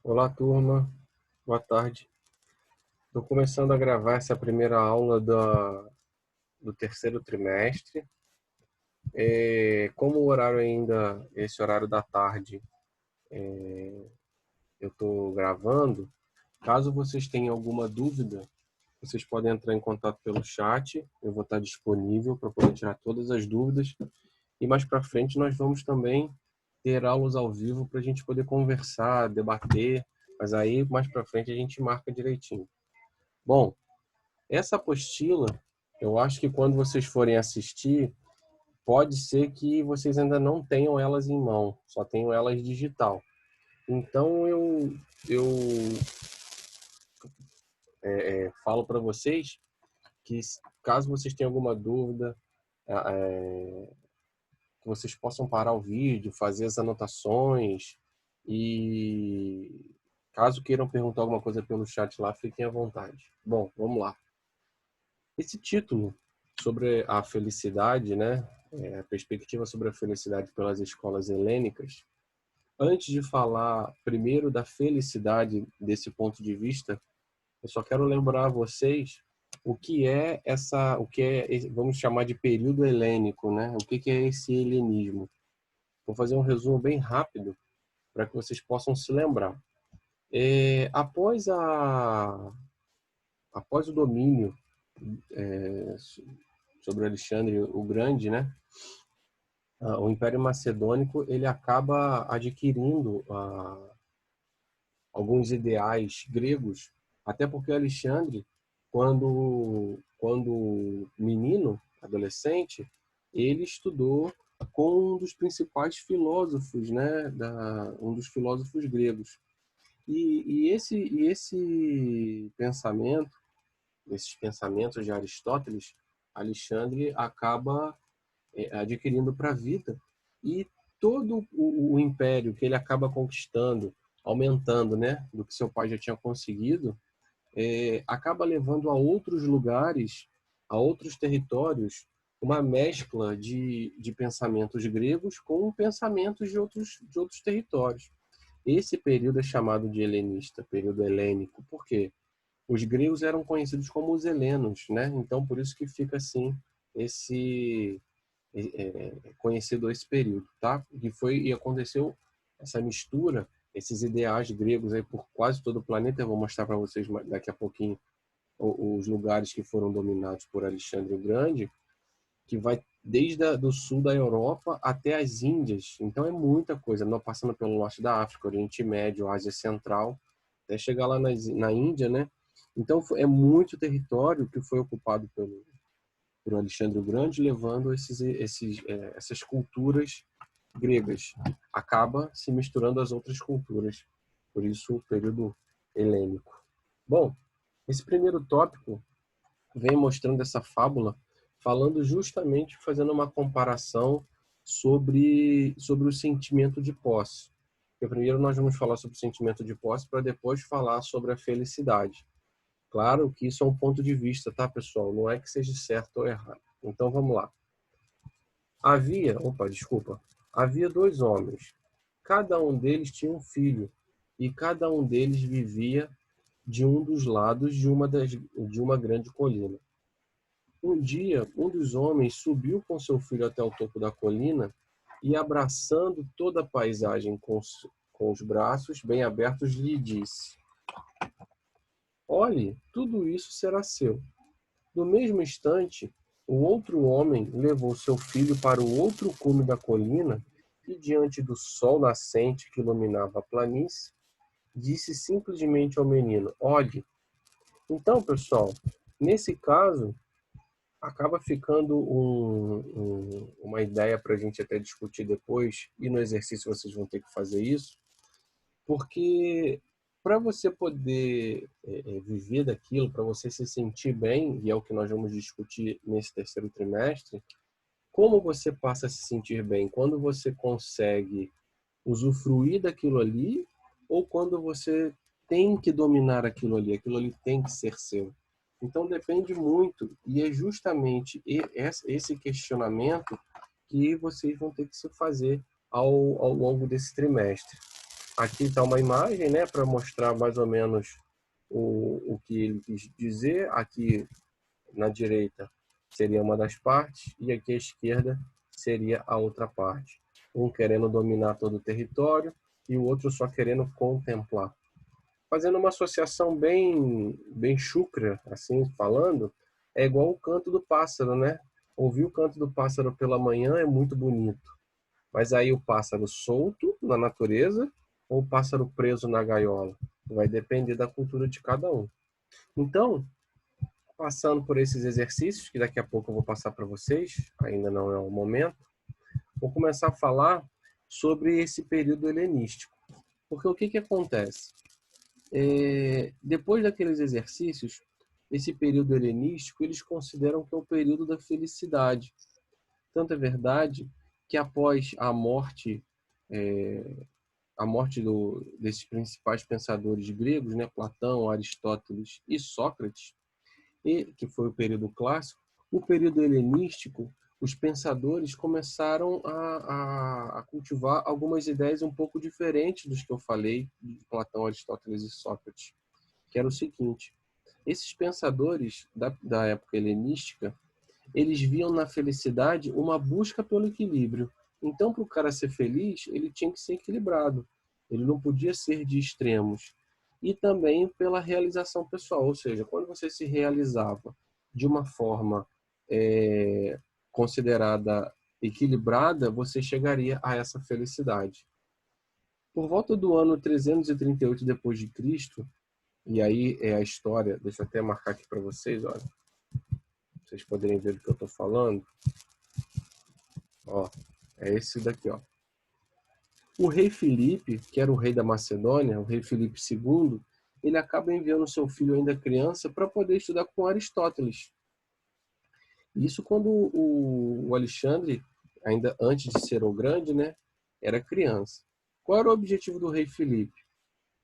Olá, turma. Boa tarde. Estou começando a gravar essa primeira aula do terceiro trimestre. Como o horário ainda, esse horário da tarde, eu estou gravando, caso vocês tenham alguma dúvida, vocês podem entrar em contato pelo chat. Eu vou estar disponível para poder tirar todas as dúvidas. E mais para frente nós vamos também ter aulas ao vivo para a gente poder conversar, debater. Mas aí mais para frente a gente marca direitinho. Bom, essa apostila, eu acho que quando vocês forem assistir, pode ser que vocês ainda não tenham elas em mão, só tenham elas digital. Então eu falo para vocês que caso vocês tenham alguma dúvida, que vocês possam parar o vídeo, fazer as anotações e caso queiram perguntar alguma coisa pelo chat lá, fiquem à vontade. Bom, vamos lá. Esse título sobre a felicidade, né? A perspectiva sobre a felicidade pelas escolas helênicas. Antes de falar primeiro da felicidade desse ponto de vista, eu só quero lembrar a vocês o que é, vamos chamar de período helênico, né? O que é esse helenismo? Vou fazer um resumo bem rápido para que vocês possam se lembrar. É, após o domínio sobre Alexandre o Grande, né? O Império Macedônico ele acaba adquirindo alguns ideais gregos, até porque Alexandre, quando menino, adolescente, ele estudou com um dos principais filósofos, né, um dos filósofos gregos. Esse pensamento, esses pensamentos de Aristóteles, Alexandre acaba adquirindo para a vida, e todo o império que ele acaba conquistando, aumentando, né, do que seu pai já tinha conseguido, acaba levando a outros lugares, a outros territórios, uma mescla de pensamentos gregos com pensamentos de outros territórios. Esse período é chamado de helenista, período helênico. Por quê? Os gregos eram conhecidos como os helenos, né? Então, por isso que fica assim esse conhecido esse período, tá? E aconteceu essa mistura, esses ideais gregos aí por quase todo o planeta. Eu vou mostrar para vocês daqui a pouquinho os lugares que foram dominados por Alexandre o Grande, que vai desde do sul da Europa até as Índias. Então é muita coisa, não passando pelo norte da África, Oriente Médio, Ásia Central, até chegar lá na Índia, né? Então é muito território que foi ocupado por Alexandre o Grande, levando essas culturas gregas. Acaba se misturando às outras culturas. Por isso, o período helênico. Bom, esse primeiro tópico vem mostrando essa fábula, falando justamente, fazendo uma comparação sobre o sentimento de posse. Porque primeiro nós vamos falar sobre o sentimento de posse para depois falar sobre a felicidade. Claro que isso é um ponto de vista, tá, pessoal? Não é que seja certo ou errado. Então vamos lá. Havia dois homens. Cada um deles tinha um filho, e cada um deles vivia de um dos lados de uma grande colina. Um dia, um dos homens subiu com seu filho até o topo da colina e, abraçando toda a paisagem com os braços bem abertos, lhe disse: Olhe, tudo isso será seu. No mesmo instante, o outro homem levou seu filho para o outro cume da colina e, diante do sol nascente que iluminava a planície, disse simplesmente ao menino: Olhe. Então, pessoal, nesse caso, acaba ficando uma ideia para a gente até discutir depois, e no exercício vocês vão ter que fazer isso, porque para você poder viver daquilo, para você se sentir bem, e é o que nós vamos discutir nesse terceiro trimestre, como você passa a se sentir bem? Quando você consegue usufruir daquilo ali, ou quando você tem que dominar aquilo ali tem que ser seu? Então depende muito, e é justamente esse questionamento que vocês vão ter que se fazer ao longo desse trimestre. Aqui está uma imagem, né, para mostrar mais ou menos o que ele quis dizer. Aqui na direita seria uma das partes e aqui à esquerda seria a outra parte. Um querendo dominar todo o território e o outro só querendo contemplar. Fazendo uma associação bem chucra, assim falando, é igual o canto do pássaro, né? Ouvir o canto do pássaro pela manhã é muito bonito. Mas aí o pássaro solto na natureza ou o pássaro preso na gaiola? Vai depender da cultura de cada um. Então, passando por esses exercícios, que daqui a pouco eu vou passar para vocês, ainda não é o momento, vou começar a falar sobre esse período helenístico. Porque o que acontece? Depois daqueles exercícios, esse período helenístico, eles consideram que é o período da felicidade. Tanto é verdade que após a morte desses principais pensadores gregos, né, Platão, Aristóteles e Sócrates, que foi o período clássico, o período helenístico, os pensadores começaram a cultivar algumas ideias um pouco diferentes dos que eu falei, de Platão, Aristóteles e Sócrates, que era o seguinte: esses pensadores da época helenística, eles viam na felicidade uma busca pelo equilíbrio. Então, para o cara ser feliz, ele tinha que ser equilibrado. Ele não podia ser de extremos. E também pela realização pessoal, ou seja, quando você se realizava de uma forma considerada equilibrada, você chegaria a essa felicidade. Por volta do ano 338 depois de Cristo, e aí é a história, deixa eu até marcar aqui para vocês, olha, pra vocês poderem ver do que eu estou falando. Ó, é esse daqui, ó. O rei Filipe, que era o rei da Macedônia, o rei Filipe II, ele acaba enviando seu filho ainda criança para poder estudar com Aristóteles. Isso quando o Alexandre, ainda antes de ser o grande, né, era criança. Qual era o objetivo do rei Filipe?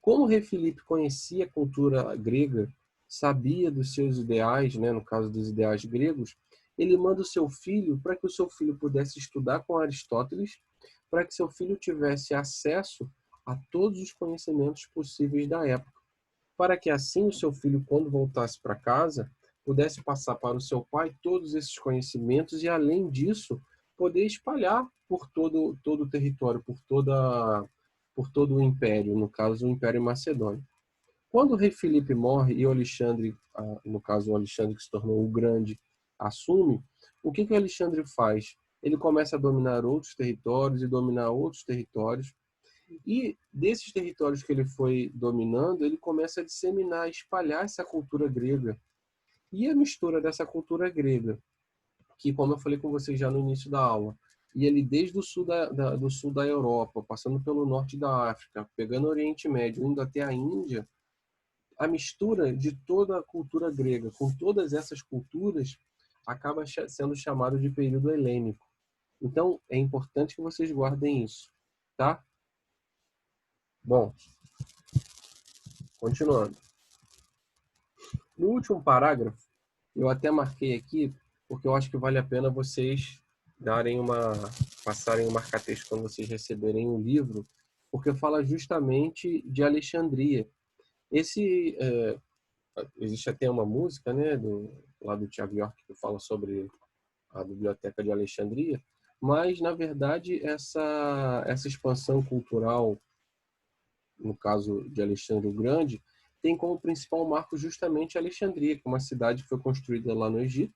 Como o rei Filipe conhecia a cultura grega, sabia dos seus ideais, né, no caso dos ideais gregos, ele manda o seu filho para que o seu filho pudesse estudar com Aristóteles, para que seu filho tivesse acesso a todos os conhecimentos possíveis da época, para que assim o seu filho, quando voltasse para casa, pudesse passar para o seu pai todos esses conhecimentos e, além disso, poder espalhar por todo o território, por todo o império, no caso, o Império Macedônio. Quando o rei Filipe morre e o Alexandre, no caso, o Alexandre que se tornou o grande, assume, o que o Alexandre faz? Ele começa a dominar outros territórios e dominar outros territórios. E desses territórios que ele foi dominando, ele começa a disseminar, espalhar essa cultura grega. E a mistura dessa cultura grega, que, como eu falei com vocês já no início da aula, e ele desde o sul do sul da Europa, passando pelo norte da África, pegando o Oriente Médio, indo até a Índia, a mistura de toda a cultura grega com todas essas culturas acaba sendo chamado de período helênico. Então, é importante que vocês guardem isso, tá? Bom, continuando. No último parágrafo, eu até marquei aqui, porque eu acho que vale a pena vocês passarem um marca-texto quando vocês receberem o livro, porque fala justamente de Alexandria. Existe até uma música, né, lá do Thiago York, que fala sobre a Biblioteca de Alexandria, mas, na verdade, essa expansão cultural, no caso de Alexandre o Grande, tem como principal marco justamente Alexandria, que é uma cidade que foi construída lá no Egito.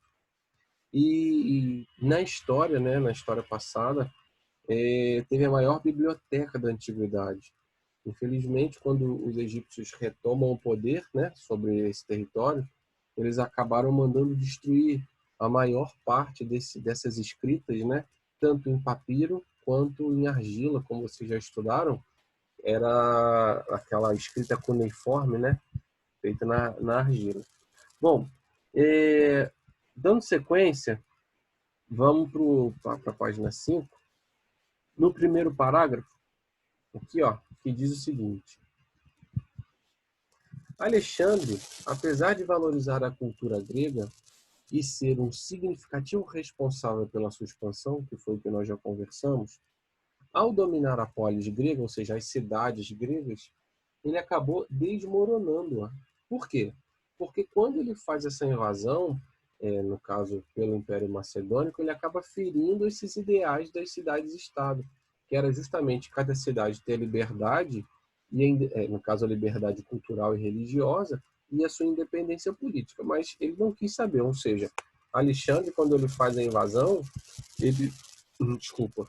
E na história, né, na história passada, teve a maior biblioteca da antiguidade. Infelizmente, quando os egípcios retomam o poder, né, sobre esse território, eles acabaram mandando destruir a maior parte dessas escritas, né, tanto em papiro quanto em argila, como vocês já estudaram, era aquela escrita cuneiforme, né, feita na argila. Bom, dando sequência, vamos para a página 5. No primeiro parágrafo, aqui, ó, que diz o seguinte: Alexandre, apesar de valorizar a cultura grega e ser um significativo responsável pela sua expansão, que foi o que nós já conversamos, Ao dominar a polis grega, ou seja, as cidades gregas, ele acabou desmoronando-a. Por quê? Porque quando ele faz essa invasão, no caso pelo Império Macedônico, ele acaba ferindo esses ideais das cidades-estado, que era justamente cada cidade ter a liberdade, e no caso a liberdade cultural e religiosa, e a sua independência política. Mas ele não quis saber, ou seja, Alexandre, quando ele faz a invasão, ele, desculpa,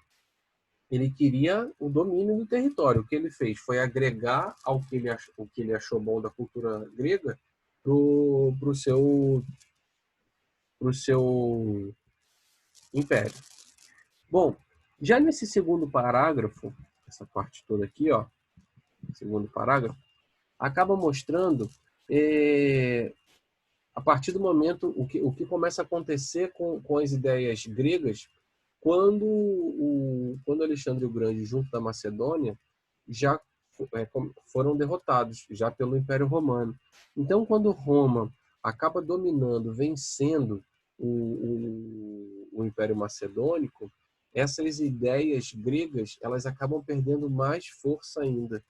ele queria o domínio do território. O que ele fez foi agregar ao que o que ele achou bom da cultura grega para o seu império. Bom, já nesse segundo parágrafo, essa parte toda aqui, ó, segundo parágrafo, acaba mostrando a partir do momento o que começa a acontecer com as ideias gregas quando Alexandre o Grande, junto da Macedônia, já foram derrotados, já pelo Império Romano. Então, quando Roma acaba dominando, vencendo o Império Macedônico, essas ideias gregas elas acabam perdendo mais força ainda.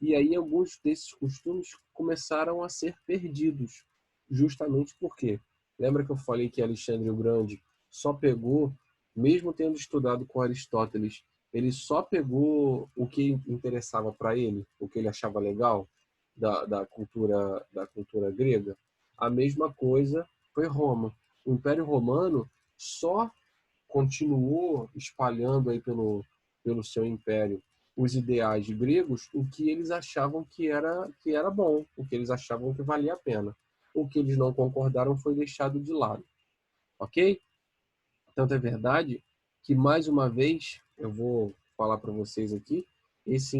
E aí alguns desses costumes começaram a ser perdidos, justamente porque, lembra que eu falei que Alexandre o Grande só pegou, mesmo tendo estudado com Aristóteles, ele só pegou o que interessava para ele, o que ele achava legal da cultura grega? A mesma coisa foi Roma. O Império Romano só continuou espalhando aí pelo seu império os ideais gregos, o que eles achavam que era bom, o que eles achavam que valia a pena. O que eles não concordaram foi deixado de lado. Ok? Tanto é verdade que, mais uma vez, eu vou falar para vocês aqui, esse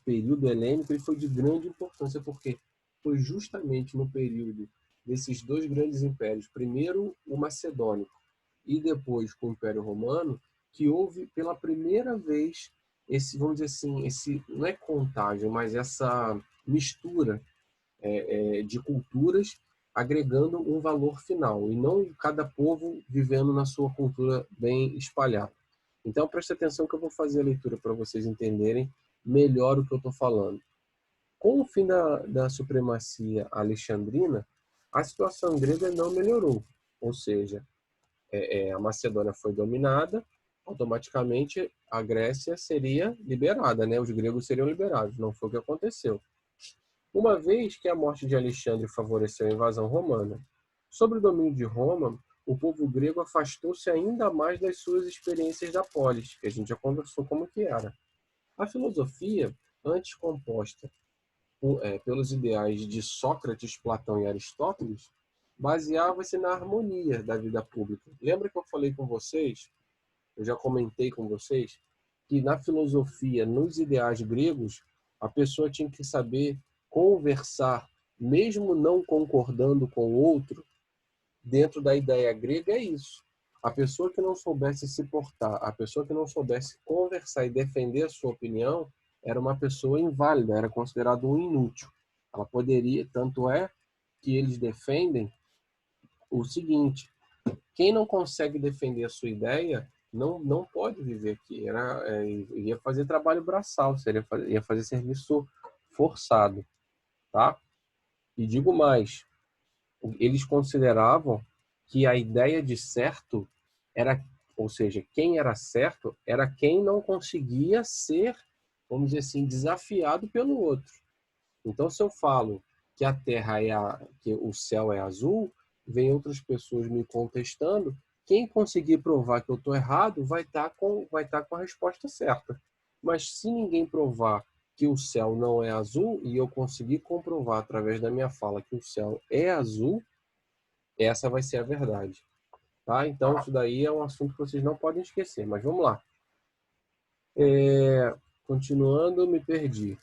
período helênico, ele foi de grande importância, porque foi justamente no período desses dois grandes impérios, primeiro o macedônico e depois com o Império Romano, que houve pela primeira vez esse, vamos dizer assim, esse não é contágio, mas essa mistura de culturas agregando um valor final e não cada povo vivendo na sua cultura bem espalhada. Então preste atenção que eu vou fazer a leitura para vocês entenderem melhor o que eu estou falando. Com o fim da supremacia alexandrina, a situação grega não melhorou, ou seja, a Macedônia foi dominada, automaticamente a Grécia seria liberada, né? Os gregos seriam liberados. Não foi o que aconteceu. Uma vez que a morte de Alexandre favoreceu a invasão romana, sob o domínio de Roma, o povo grego afastou-se ainda mais das suas experiências da polis, que a gente já conversou como que era. A filosofia, antes composta pelos ideais de Sócrates, Platão e Aristóteles, baseava-se na harmonia da vida pública. Lembra que eu falei com vocês, eu já comentei com vocês, que na filosofia, nos ideais gregos, a pessoa tinha que saber conversar, mesmo não concordando com o outro, dentro da ideia grega é isso. A pessoa que não soubesse se portar, a pessoa que não soubesse conversar e defender a sua opinião, era uma pessoa inválida, era considerado um inútil. Ela poderia, tanto é que eles defendem o seguinte: quem não consegue defender a sua ideia não pode viver aqui. Ia fazer trabalho braçal, ia fazer serviço forçado, tá? E digo mais, eles consideravam que a ideia de certo era, ou seja, quem era certo era quem não conseguia ser, vamos dizer assim, desafiado pelo outro. Então, se eu falo que a Terra que o céu é azul, vem outras pessoas me contestando. Quem conseguir provar que eu estou errado vai estar com a resposta certa. Mas se ninguém provar que o céu não é azul e eu conseguir comprovar através da minha fala que o céu é azul, essa vai ser a verdade. Tá? Então, isso daí é um assunto que vocês não podem esquecer. Mas vamos lá. Continuando, me perdi.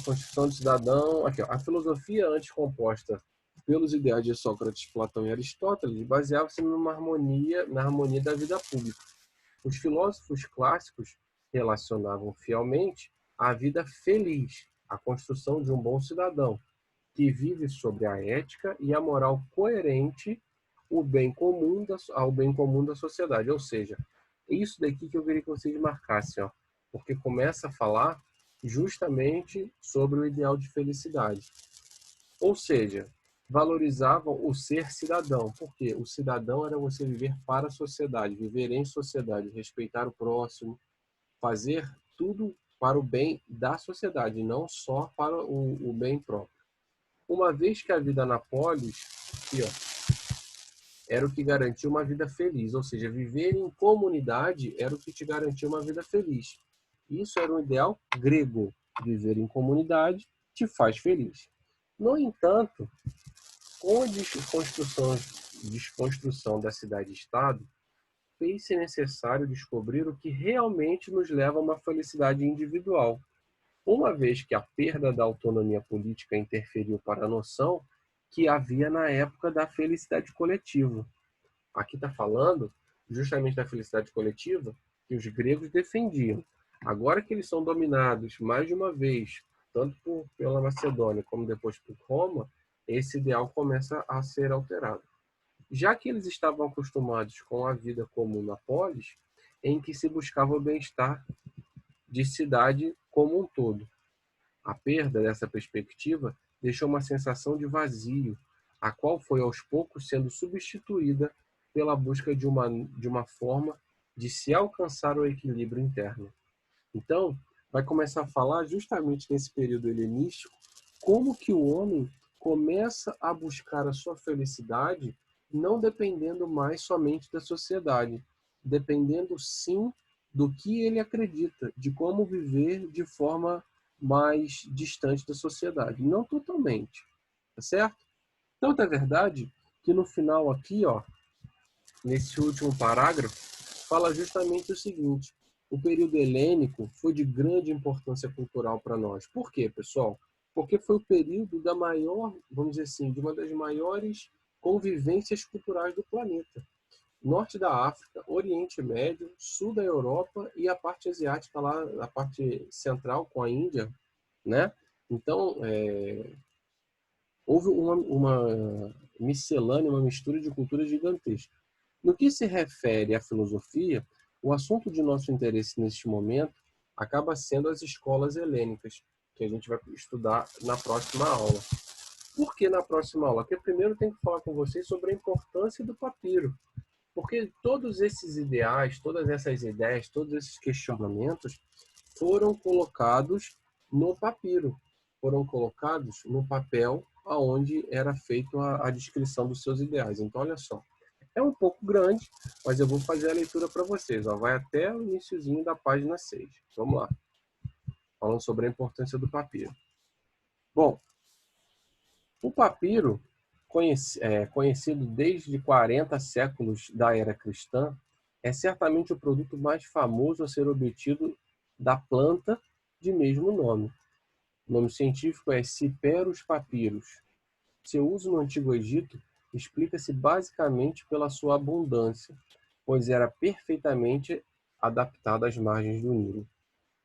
Constituição do cidadão. Aqui, ó. A filosofia antes composta pelos ideais de Sócrates, Platão e Aristóteles baseava-se na harmonia da vida pública. Os filósofos clássicos relacionavam fielmente a vida feliz, a construção de um bom cidadão, que vive sobre a ética e a moral coerente ao bem comum da sociedade. Ou seja, É isso daqui que eu queria que vocês marcassem, ó, porque começa a falar justamente sobre o ideal de felicidade. Ou seja, valorizavam o ser cidadão, porque o cidadão era você viver para a sociedade, viver em sociedade, respeitar o próximo, fazer tudo para o bem da sociedade, não só para o bem próprio. Uma vez que a vida na polis, aqui, ó, era o que garantia uma vida feliz, ou seja, viver em comunidade era o que te garantia uma vida feliz. Isso era um ideal grego. Viver em comunidade te faz feliz. No entanto, com a desconstrução da cidade-estado, fez-se necessário descobrir o que realmente nos leva a uma felicidade individual, uma vez que a perda da autonomia política interferiu para a noção que havia na época da felicidade coletiva. Aqui está falando justamente da felicidade coletiva que os gregos defendiam. Agora que eles são dominados mais de uma vez, tanto pela Macedônia como depois por Roma, esse ideal começa a ser alterado. Já que eles estavam acostumados com a vida comum na polis, em que se buscava o bem-estar de cidade como um todo. A perda dessa perspectiva deixou uma sensação de vazio, a qual foi aos poucos sendo substituída pela busca de uma forma de se alcançar o equilíbrio interno. Então, vai começar a falar justamente nesse período helenístico como que o homem começa a buscar a sua felicidade não dependendo mais somente da sociedade, dependendo sim do que ele acredita, de como viver de forma mais distante da sociedade, não totalmente, tá certo? Tanto é verdade que no final aqui, ó, nesse último parágrafo, fala justamente o seguinte: o período helênico foi de grande importância cultural para nós. Por quê, pessoal? Porque foi o período da maior, vamos dizer assim, de uma das maiores convivências culturais do planeta. Norte da África, Oriente Médio, sul da Europa e a parte asiática lá, a parte central com a Índia, né? Então, houve uma miscelânea, uma mistura de culturas gigantesca. No que se refere à filosofia, o assunto de nosso interesse neste momento acaba sendo as escolas helênicas, que a gente vai estudar na próxima aula. Por que na próxima aula? Porque primeiro eu tenho que falar com vocês sobre a importância do papiro. Porque todos esses ideais, todas essas ideias, todos esses questionamentos foram colocados no papiro, foram colocados no papel aonde era feita a descrição dos seus ideais. Então, olha só, é um pouco grande, mas eu vou fazer a leitura para vocês. Ó. Vai até o iniciozinho da página 6. Vamos lá. Falando sobre a importância do papiro. Bom, o papiro, conhecido desde 40 séculos da era cristã, é certamente o produto mais famoso a ser obtido da planta de mesmo nome. O nome científico é Cyperus papyrus. Seu uso no Antigo Egito explica-se basicamente pela sua abundância, pois era perfeitamente adaptado às margens do Nilo.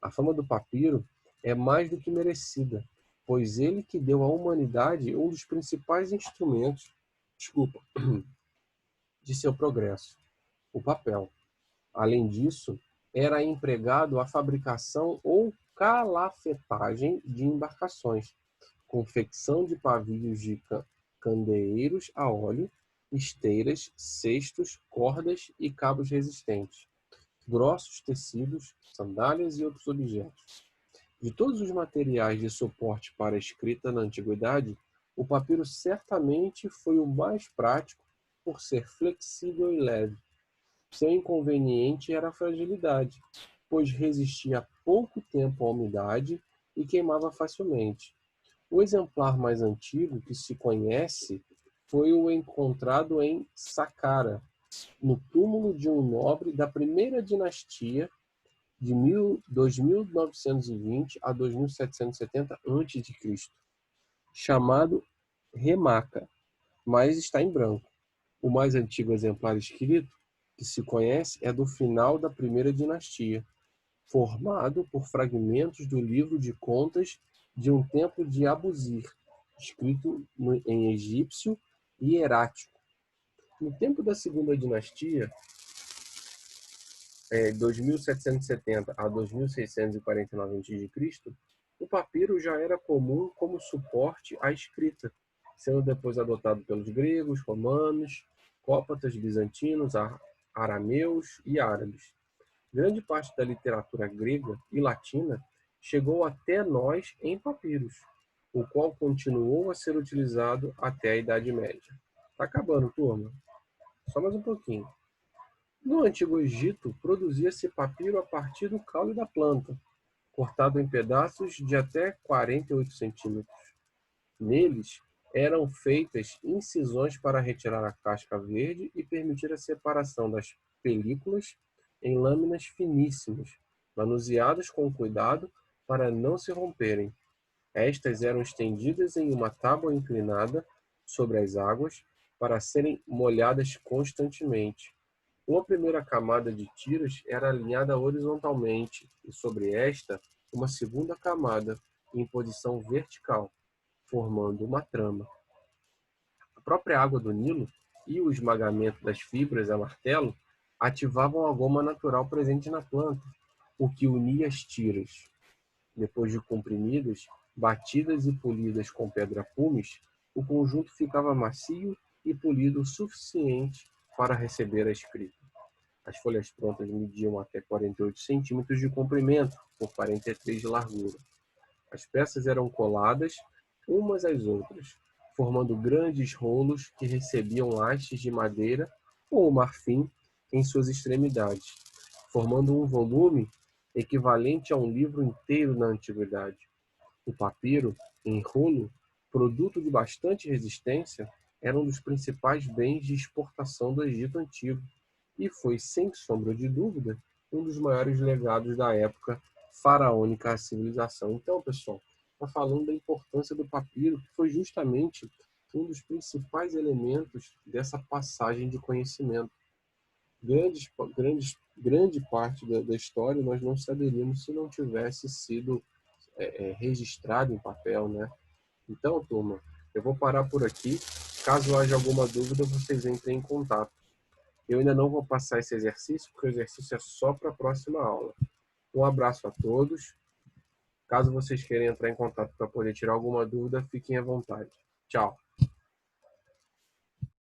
A fama do papiro é mais do que merecida, pois ele que deu à humanidade um dos principais instrumentos, de seu progresso, o papel. Além disso, era empregado a fabricação ou calafetagem de embarcações, confecção de pavios de candeeiros a óleo, esteiras, cestos, cordas e cabos resistentes, grossos tecidos, sandálias e outros objetos. De todos os materiais de suporte para a escrita na antiguidade, o papiro certamente foi o mais prático por ser flexível e leve. Seu inconveniente era a fragilidade, pois resistia pouco tempo à umidade e queimava facilmente. O exemplar mais antigo que se conhece foi o encontrado em Saqqara, no túmulo de um nobre da primeira dinastia de 2920 a 2770 a.C., chamado Remaca, mas está em branco. O mais antigo exemplar escrito que se conhece é do final da primeira dinastia, formado por fragmentos do livro de contas de um templo de Abusir, escrito em egípcio e hierático. No tempo da segunda dinastia, 2770 a 2649 a.C., o papiro já era comum como suporte à escrita, sendo depois adotado pelos gregos, romanos, cópatas, bizantinos, arameus e árabes. Grande parte da literatura grega e latina chegou até nós em papiros, o qual continuou a ser utilizado até a Idade Média. Está acabando, turma. Só mais um pouquinho. No Antigo Egito, produzia-se papiro a partir do caule da planta, cortado em pedaços de até 48 centímetros. Neles eram feitas incisões para retirar a casca verde e permitir a separação das películas em lâminas finíssimas, manuseadas com cuidado para não se romperem. Estas eram estendidas em uma tábua inclinada sobre as águas para serem molhadas constantemente. Uma primeira camada de tiras era alinhada horizontalmente e sobre esta uma segunda camada em posição vertical, formando uma trama. A própria água do Nilo e o esmagamento das fibras a martelo ativavam a goma natural presente na planta, o que unia as tiras. Depois de comprimidas, batidas e polidas com pedra-pumes, o conjunto ficava macio e polido o suficiente para receber a escrita. As folhas prontas mediam até 48 centímetros de comprimento por 43 de largura. As peças eram coladas umas às outras, formando grandes rolos que recebiam hastes de madeira ou marfim em suas extremidades, formando um volume equivalente a um livro inteiro na antiguidade. O papiro, em rolo, produto de bastante resistência, era um dos principais bens de exportação do Egito Antigo e foi, sem sombra de dúvida, um dos maiores legados da época faraônica à civilização. Então, pessoal, está falando da importância do papiro, que foi justamente um dos principais elementos dessa passagem de conhecimento. Grande parte da história nós não saberíamos se não tivesse sido registrado em papel, né? Então, turma, eu vou parar por aqui. Caso haja alguma dúvida, vocês entrem em contato. Eu ainda não vou passar esse exercício, porque o exercício é só para a próxima aula. Um abraço a todos. Caso vocês queiram entrar em contato para poder tirar alguma dúvida, fiquem à vontade. Tchau.